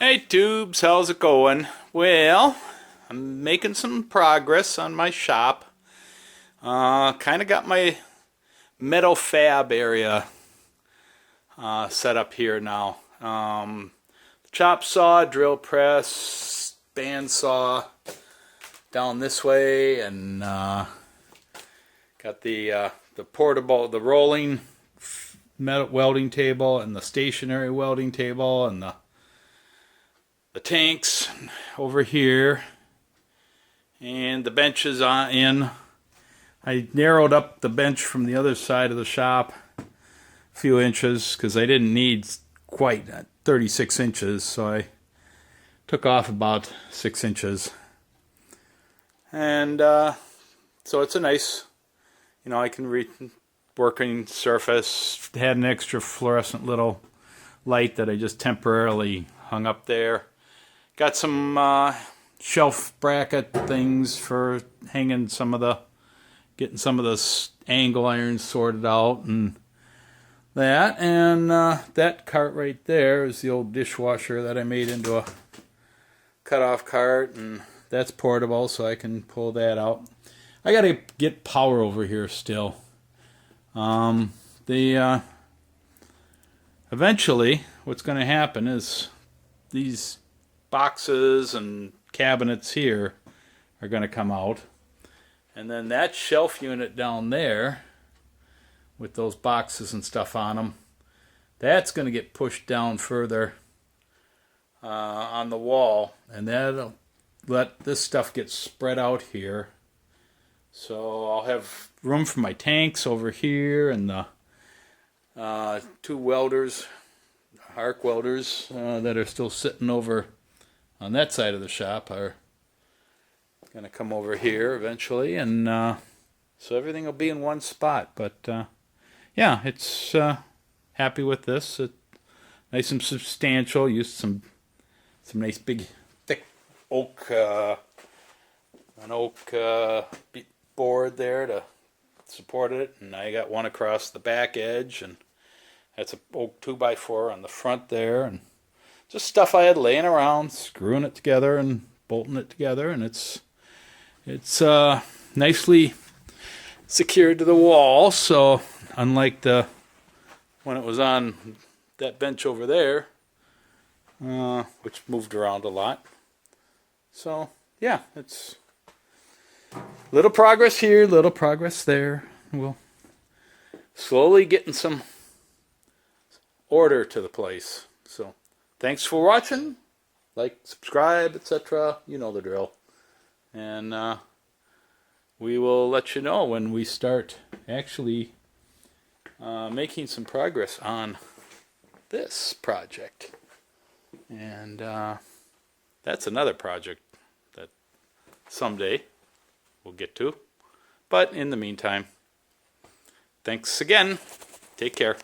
Hey Tubes, how's it going? Well, I'm making some progress on my shop. Kind of got my metal fab area set up here now. Chop saw, drill press, bandsaw down this way, and got the portable, the rolling metal welding table, and the stationary welding table, and the tanks over here, and the bench is in. I narrowed up the bench from the other side of the shop a few inches because I didn't need quite 36 inches, so I took off about 6 inches. And so it's a nice, I can working surface. Had an extra fluorescent little light that I just temporarily hung up there. Got some shelf bracket things for hanging getting some of the angle irons sorted out and that. And that cart right there is the old dishwasher that I made into a cutoff cart, and that's portable, so I can pull that out. I gotta get power over here still. Eventually, what's going to happen is these boxes and cabinets here are going to come out, and then that shelf unit down there with those boxes and stuff on them, that's going to get pushed down further on the wall, and that'll let this stuff get spread out here. So I'll have room for my tanks over here, and the two welders, arc welders that are still sitting over on that side of the shop are going to come over here eventually, and so everything will be in one spot. But yeah, it's happy with this. It's nice and substantial. Used some nice big thick oak board there to support it, and I got one across the back edge, and that's an oak 2x4 on the front there, and just stuff I had laying around, screwing it together and bolting it together, and it's nicely secured to the wall. So unlike when it was on that bench over there, which moved around a lot. So yeah, it's little progress here, little progress there. We'll slowly getting some order to the place. So thanks for watching. Like, subscribe, etc. You know the drill. And we will let you know when we start actually making some progress on this project. And that's another project that someday we'll get to. But in the meantime, thanks again. Take care.